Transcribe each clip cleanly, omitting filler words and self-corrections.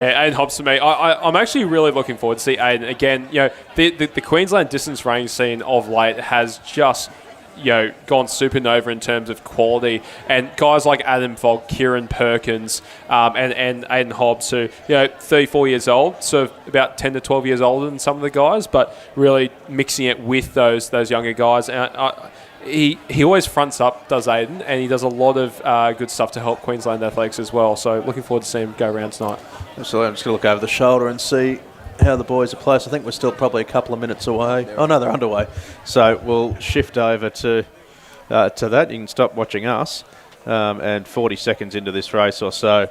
Yeah, Aiden Hobbs to me. I'm actually really looking forward to see Aiden again. The Queensland distance running scene of late has just gone supernova in terms of quality, and guys like Adam Fogg, Kieran Perkins, and Aiden Hobbs, who 34 years old, so about 10 to 12 years older than some of the guys, but really mixing it with those younger guys. And he always fronts up, does Aiden, and he does a lot of good stuff to help Queensland athletics as well. So looking forward to seeing him go around tonight. Absolutely. I'm just going to look over the shoulder and see how the boys are placed. I think we're still probably a couple of minutes away. Oh, no, they're underway. So we'll shift over to that. You can stop watching us. And 40 seconds into this race or so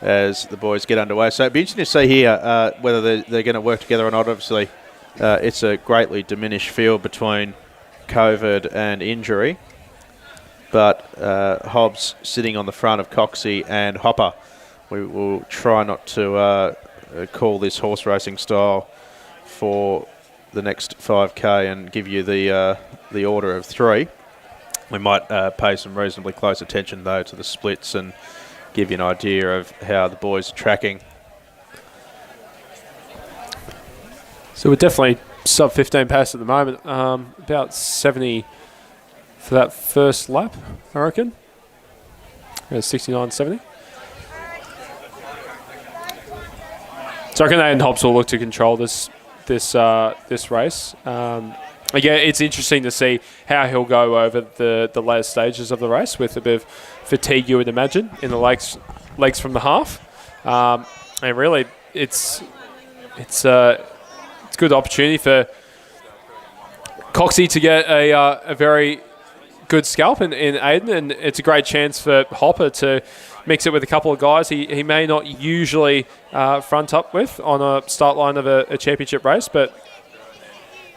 as the boys get underway. So it'd be interesting to see here whether they're going to work together or not. Obviously, it's a greatly diminished field between COVID and injury. But Hobbs sitting on the front of Coxie and Hopper. We will try not to call this horse racing style for the next 5K and give you the order of three. We might pay some reasonably close attention, though, to the splits and give you an idea of how the boys are tracking. So we're definitely sub 15 pace at the moment. About 70 for that first lap, I reckon. 69.70. So I reckon Aiden Hobbs will look to control this race. Again, it's interesting to see how he'll go over the later stages of the race with a bit of fatigue, you would imagine, in the legs from the half. And really, it's a good opportunity for Coxie to get a very good scalp in Aiden, and it's a great chance for Hopper to mix it with a couple of guys he may not usually front up with on a start line of a championship race, but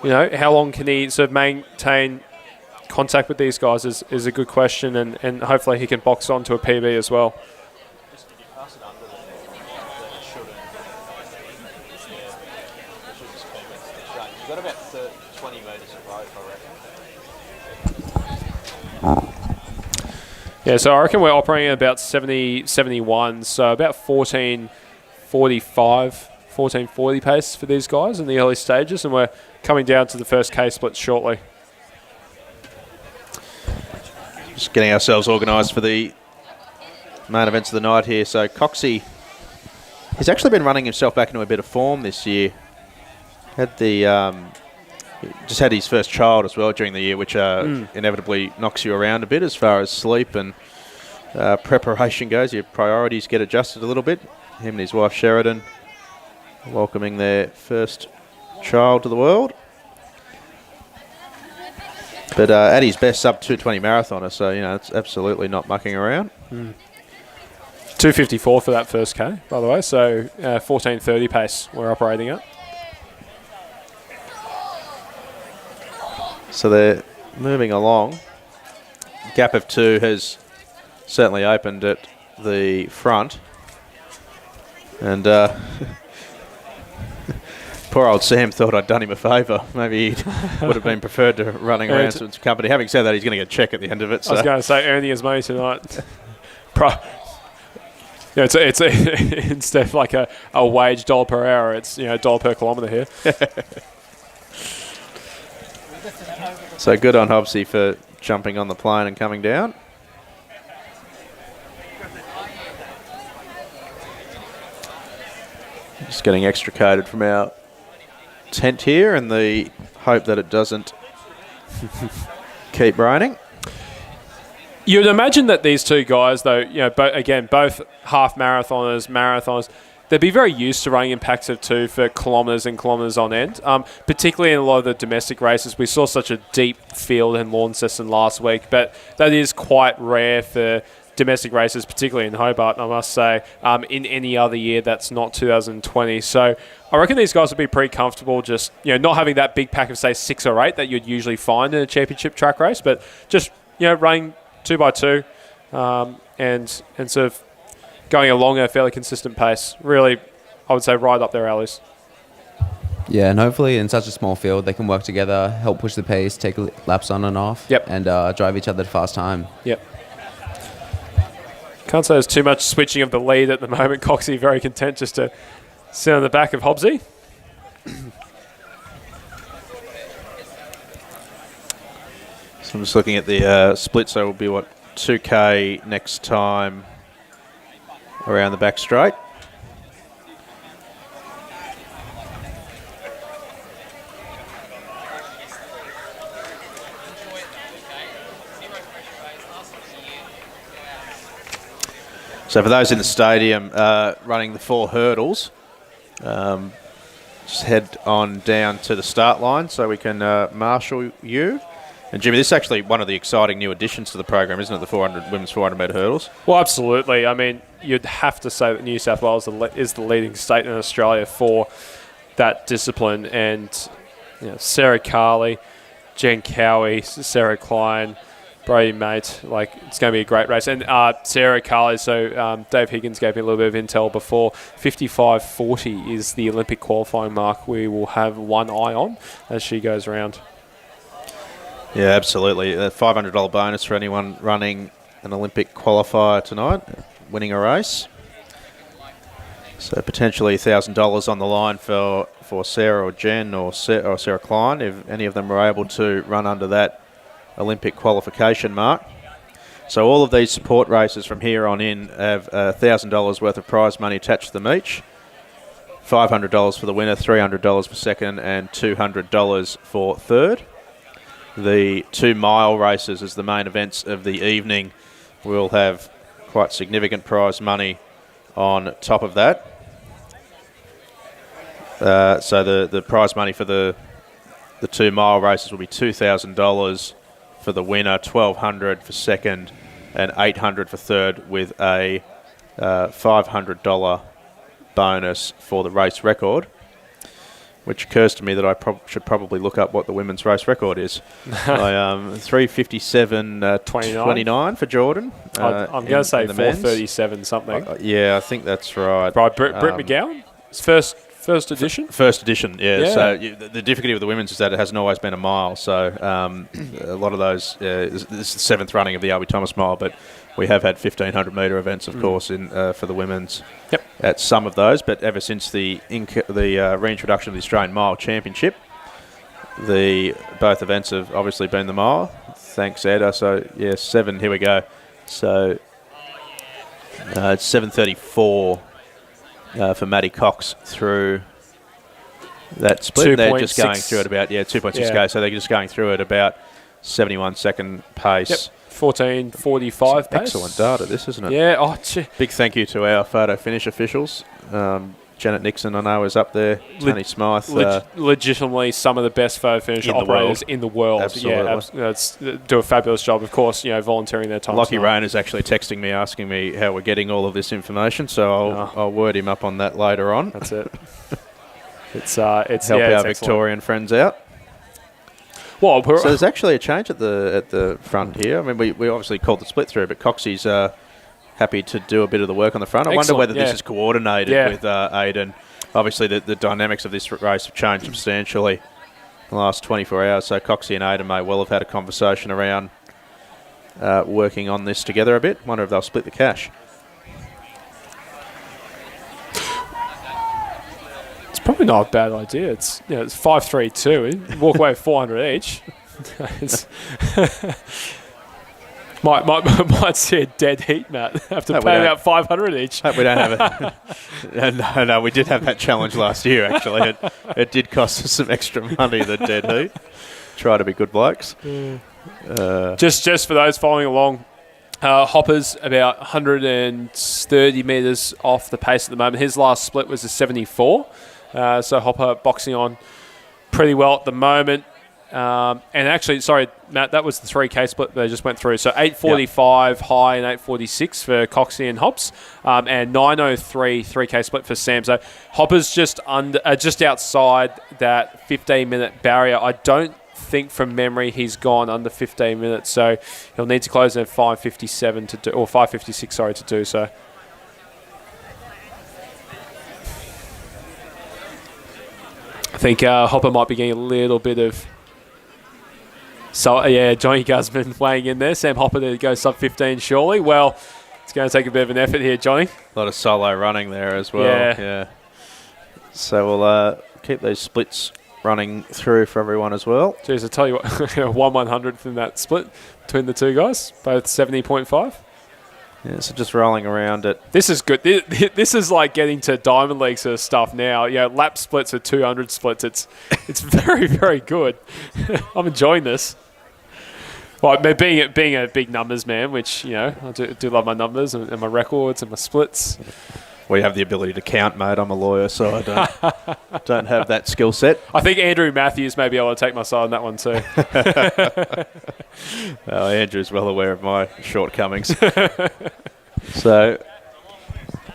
how long can he sort of maintain contact with these guys is a good question, and hopefully he can box on to a PB as well. Yeah, so I reckon we're operating at about 70, 71, so about 1440 pace for these guys in the early stages, and we're coming down to the first K split shortly. Just getting ourselves organised for the main events of the night here. So Coxie has actually been running himself back into a bit of form this year. Just had his first child as well during the year, which inevitably knocks you around a bit as far as sleep and preparation goes. Your priorities get adjusted a little bit. Him and his wife Sheridan welcoming their first child to the world. But at his best, sub 220 marathoner, so it's absolutely not mucking around. 254 for that first K, by the way, so 1430 pace we're operating at. So they're moving along. Gap of 2 has certainly opened at the front. And poor old Sam thought I'd done him a favour. Maybe he would have been preferred to running around some company. Having said that, he's going to get a check at the end of it. So. I was going to say earning his money tonight. It's instead of like a wage $1 per hour, it's $1 per kilometre here. So good on Hobbsy for jumping on the plane and coming down. Just getting extricated from our tent here in the hope that it doesn't keep raining. You'd imagine that these two guys, though, both half marathoners, they'd be very used to running in packs of 2 for kilometres and kilometres on end, particularly in a lot of the domestic races. We saw such a deep field in Launceston last week, but that is quite rare for domestic races, particularly in Hobart, I must say, in any other year that's not 2020. So I reckon these guys would be pretty comfortable just, not having that big pack of, say, 6 or 8 that you'd usually find in a championship track race, but just, running 2x2 and sort of going along at a fairly consistent pace. Really, I would say right up their alleys. Yeah, and hopefully in such a small field, they can work together, help push the pace, take laps on and off, yep, and drive each other to fast time. Yep. Can't say there's too much switching of the lead at the moment. Coxie very content just to sit on the back of Hobbsy. So I'm just looking at the split, so it will be, 2K next time around the back straight. So for those in the stadium running the 4 hurdles, just head on down to the start line so we can marshal you. And Jimmy, this is actually one of the exciting new additions to the program, isn't it? The women's 400 metre hurdles. Well, absolutely. I mean, you'd have to say that New South Wales is the leading state in Australia for that discipline. And Sarah Carley, Jen Cowie, Sarah Klein, Brady Mate, it's going to be a great race. And Sarah Carley, so Dave Higgins gave me a little bit of intel before. 55.40 is the Olympic qualifying mark we will have one eye on as she goes around. Yeah, absolutely. A $500 bonus for anyone running an Olympic qualifier tonight, winning a race. So potentially $1,000 on the line for Sarah or Jen or Sarah Klein, if any of them are able to run under that Olympic qualification mark. So all of these support races from here on in have $1,000 worth of prize money attached to them each. $500 for the winner, $300 for second, and $200 for third. The 2 mile races as the main events of the evening will have quite significant prize money on top of that. So the prize money for the 2 mile races will be $2,000 for the winner, $1,200 for second, and $800 for third, with a $500 bonus for the race record. Which occurs to me that I should probably look up what the women's race record is. 3:57.29 for Jordan. I'm going to say 4:37 something. Yeah, I think that's right. Right, Britt McGowan? It's first edition? First edition, yeah. So the difficulty with the women's is that it hasn't always been a mile. So a lot of those, this is the 7th running of the Albie Thomas Mile, but we have had 1,500 metre events, of course, in for the women's at some of those. But ever since the reintroduction of the Australian Mile Championship, both events have obviously been the mile. Thanks, Eda. So, 7, here we go. So it's 7:34 for Maddie Cox through that split. They're just going through at about 2.6K. So they're just going through at about 71 second pace. Yep. 14:45 pace. Excellent data, this, isn't it? Yeah. Oh, gee. Big thank you to our photo finish officials. Janet Nixon, I know, is up there. Tony Smythe. Legitimately some of the best photo finish operators in the world. Absolutely. Yeah, do a fabulous job, of course, volunteering their time. Lockie Rain is actually texting me, asking me how we're getting all of this information, so I'll word him up on that later on. That's it. It's help our Victorian friends out. Well, so there's actually a change at the front here. I mean, we obviously called the split through, but Coxie's happy to do a bit of the work on the front. I wonder whether this is coordinated with Aidan. Obviously, the dynamics of this race have changed substantially in the last 24 hours, so Coxie and Aidan may well have had a conversation around working on this together a bit. Wonder if they'll split the cash. It's probably not a bad idea. It's 5-3-2. Walk away with 400 each. Might see a dead heat, Matt. Have to pay about 500 each. We don't have it. No, we did have that challenge last year, actually. It did cost us some extra money, the dead heat. Try to be good blokes. Just for those following along, Hopper's about 130 metres off the pace at the moment. His last split was a 74. So Hopper boxing on pretty well at the moment. And actually, sorry, Matt, that was the 3K split they just went through. So 8:45 high and 8:46 for Coxie and Hops, and 9:03 3K split for Sam. So Hopper's just outside that 15-minute barrier. I don't think from memory he's gone under 15 minutes, so he'll need to close at 5:57 to do, or 5:56, sorry, to do so. I think Hopper might be getting a little bit of. So, Johnny Guzman weighing in there. Sam Hopper to go sub-15 surely. Well, It's going to take a bit of an effort here, Johnny. A lot of solo running there as well. Yeah. So we'll keep those splits running through for everyone as well. Jeez, I tell you what, 1/100th in that split between the two guys, both 70.5. Yeah, so just rolling around it. This is good. This is like getting to Diamond League sort of stuff now. Yeah, lap splits are 200 splits. It's very, very good. I'm enjoying this. Well, being a big numbers man, which, you know, I do love my numbers and my records and my splits. We have the ability to count, mate. I'm a lawyer, so I don't have that skill set. I think Andrew Matthews may be able to take my side on that one too. Andrew's well aware of my shortcomings. So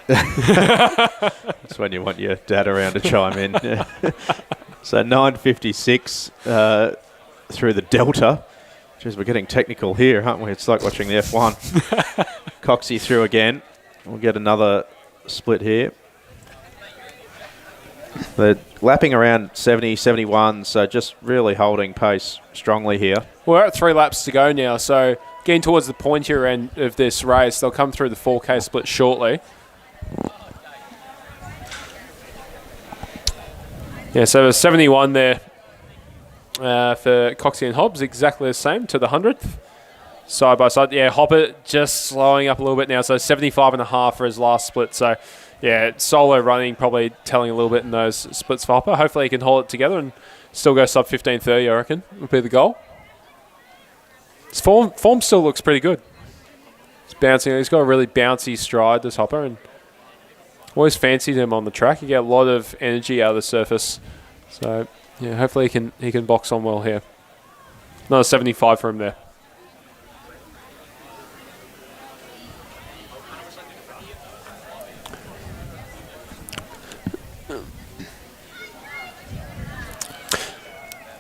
that's when you want your dad around to chime in. So 9:56 through the Delta. Jeez, we're getting technical here, aren't we? It's like watching the F1. Coxie through again. We'll get another split here. They're lapping around 70, 71, so just really holding pace strongly here. We're at 3 laps to go now, so getting towards the pointier end of this race. They'll come through the 4K split shortly. Yeah, so there's 71 there for Coxie and Hobbs, exactly the same to the 100th. Side by side. Yeah, Hopper just slowing up a little bit now, so 75.5 for his last split. So, yeah, solo running probably telling a little bit in those splits for Hopper. Hopefully he can hold it together and still go sub 15:30, I reckon, would be the goal. His form still looks pretty good. He's bouncing. He's got a really bouncy stride, this Hopper, and always fancied him on the track. You get a lot of energy out of the surface. So, yeah, hopefully he can box on well here. Another 75 for him there.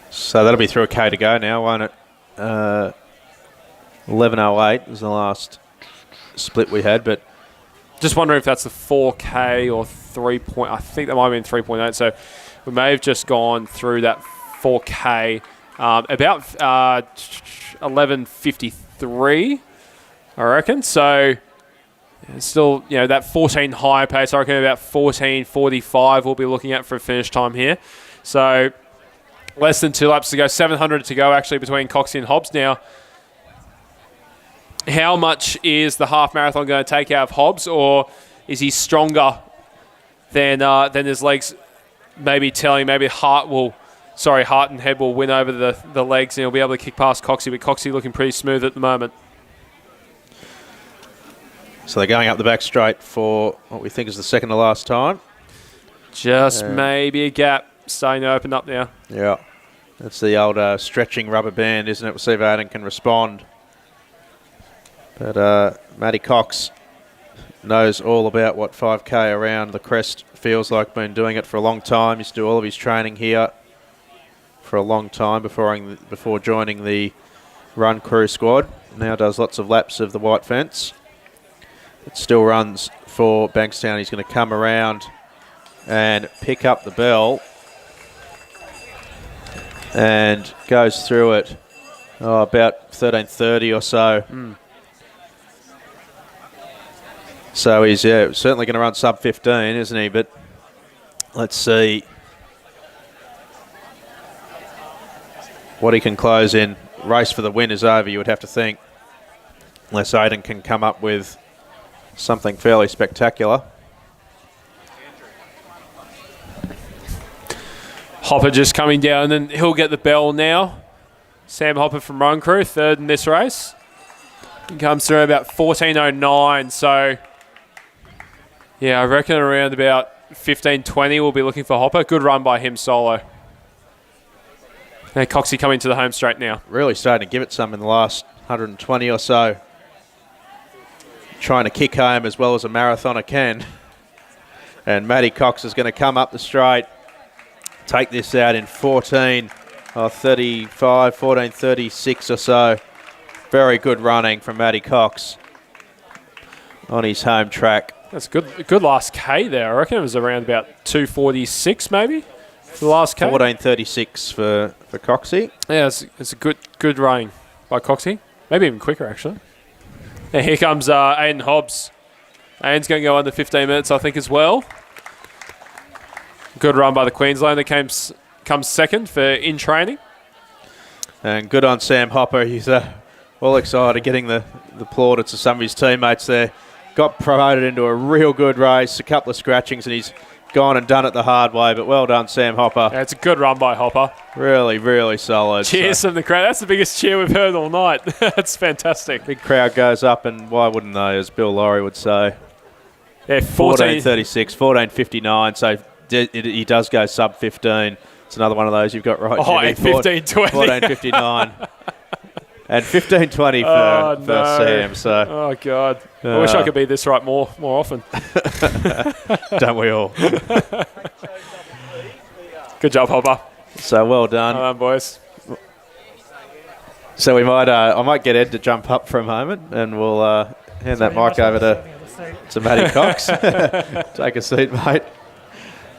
So that'll be through a K to go now, won't it? 11:08 was the last split we had, but just wondering if that's the 4K or 3 point. I think that might have been 3.8. So we may have just gone through that 4K about 11:53, I reckon. So it's still, you know, that 14 high pace. I reckon about 14:45 we'll be looking at for a finish time here. So less than 2 laps to go. 700 to go actually between Coxie and Hobbs now. How much is the half marathon going to take out of Hobbs, or is he stronger than his legs maybe telling? Maybe heart and head will win over the legs and he'll be able to kick past Coxie, but Coxie looking pretty smooth at the moment. So they're going up the back straight for what we think is the second to last time. Just maybe a gap starting to open up now. Yeah, that's the old stretching rubber band, isn't it? We'll see if Aiden can respond. But Matty Cox knows all about what 5K around the crest feels like. Been doing it for a long time. Used to do all of his training here for a long time before joining the run crew squad. Now does lots of laps of the white fence. It still runs for Bankstown. He's going to come around and pick up the bell and goes through it about 13:30 or so. So he's certainly going to run sub 15, isn't he? But let's see what he can close in. Race for the win is over, you would have to think, unless Aiden can come up with something fairly spectacular. Hopper just coming down, and he'll get the bell now. Sam Hopper from Run Crew, third in this race. He comes through about 14:09, so yeah, I reckon around about 15:20 we'll be looking for Hopper. Good run by him solo. And Coxie coming to the home straight now. Really starting to give it some in the last 120 or so. Trying to kick home as well as a marathoner can. And Matty Cox is going to come up the straight, take this out in 14:36 or so. Very good running from Matty Cox on his home track. That's good last K there. I reckon it was around about 2:46 maybe for the last K. 14:36 for Coxie. Yeah, it's a good running by Coxie. Maybe even quicker actually. And here comes Aiden Hobbs. Aiden's going to go under 15 minutes, I think, as well. Good run by the Queenslander. Comes second for in training. And good on Sam Hopper. He's all excited, getting the plaudits of some of his teammates there. Got promoted into a real good race, a couple of scratchings, and he's gone and done it the hard way. But well done, Sam Hopper. Yeah, it's a good run by Hopper. Really, really solid. Cheers from the crowd. That's the biggest cheer we've heard all night. That's fantastic. Big crowd goes up, and why wouldn't they, as Bill Laurie would say. Yeah, 14.36, 14.59, so he does go sub 15. It's another one of those you've got right. Oh, and 15.20. 14.59. And 15.20 for Sam. So. Oh, God. I wish I could be this right more often. Don't we all? Good job, Hopper. So well done. Well done, boys. So we might, I might get Ed to jump up for a moment, and we'll hand that mic over to Matty Cox. Take a seat, mate.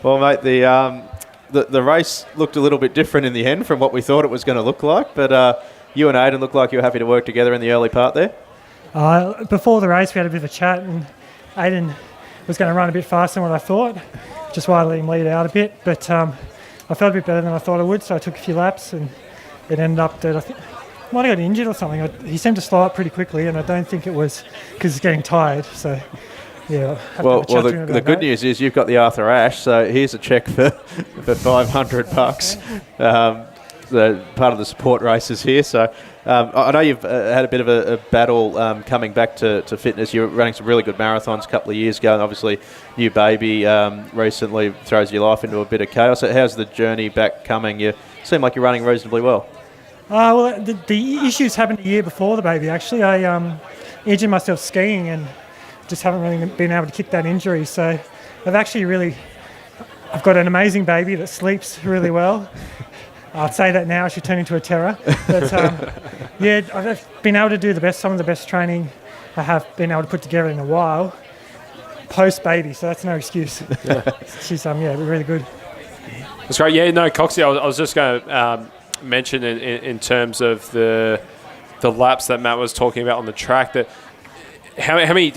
Well, mate, the race looked a little bit different in the end from what we thought it was going to look like, but you and Aiden looked like you were happy to work together in the early part there. Before the race, we had a bit of a chat, and Aiden was going to run a bit faster than what I thought, just while I let him lead out a bit, but I felt a bit better than I thought I would, so I took a few laps, and it ended up that I think I might have got injured or something. He seemed to slow up pretty quickly, and I don't think it was because he's getting tired, so... Yeah. Well, the good news is you've got the Arthur Ashe, so here's a check for $500. The part of the support races here. So I know you've had a bit of a battle coming back to fitness. You were running some really good marathons a couple of years ago, and obviously new baby recently throws your life into a bit of chaos. So how's the journey back coming? You seem like you're running reasonably well. Well, the issues happened a year before the baby, actually. I injured myself skiing and just haven't really been able to kick that injury. So I've got an amazing baby that sleeps really well. I'd say that now, she'll turn into a terror. But yeah, I've been able to do some of the best training I have been able to put together in a while, post-baby, so that's no excuse. Yeah. She's really good. That's great. Yeah, no, Coxie, I was just going to mention in terms of the laps that Matt was talking about on the track, that how many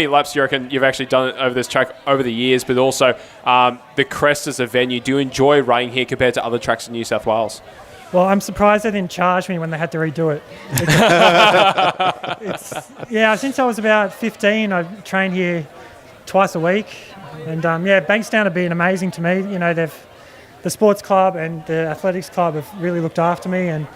laps do you reckon you've actually done over this track over the years? But also the Crest as a venue. Do you enjoy running here compared to other tracks in New South Wales? Well, I'm surprised they didn't charge me when they had to redo it. Since I was about 15, I've trained here twice a week, and Bankstown have been amazing to me. You know, the sports club and the athletics club have really looked after me, and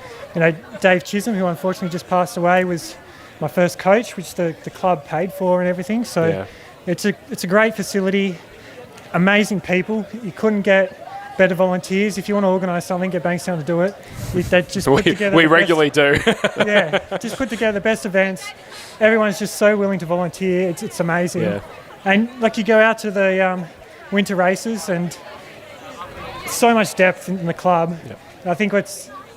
Dave Chisholm, who unfortunately just passed away, was my first coach, which the club paid for and everything. So it's a great facility, amazing people. You couldn't get better volunteers. If you want to organise something, get Bankstown to do it. We regularly do. Just put together the best events. Everyone's just so willing to volunteer. It's amazing. Yeah. And you go out to the winter races, and so much depth in the club. Yep. I think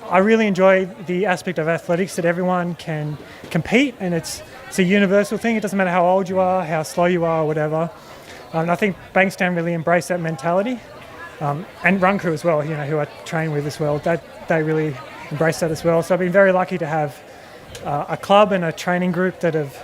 I really enjoy the aspect of athletics, that everyone can compete, and it's a universal thing. It doesn't matter how old you are, how slow you are, or whatever. And I think Bankstown really embraced that mentality, and Run Crew as well, who I train with as well. They really embrace that as well. So I've been very lucky to have a club and a training group that have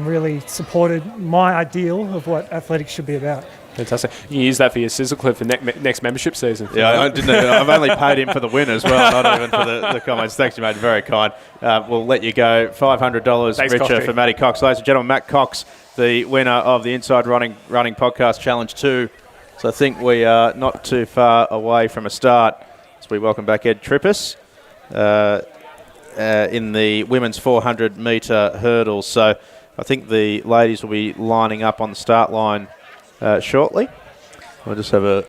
really supported my ideal of what athletics should be about. Fantastic. You can use that for your sizzle clip for next membership season. Yeah, I didn't even, I've only paid him for the win as well, not even for the comments. Thanks, you mate. Very kind. We'll let you go. $500 Thanks, richer for Matty Cox. Ladies and gentlemen, Matt Cox, the winner of the Inside Running Podcast Challenge 2. So I think we are not too far away from a start. So we welcome back Ed Trippus in the women's 400 metre hurdles. So I think the ladies will be lining up on the start line shortly. I'll just have a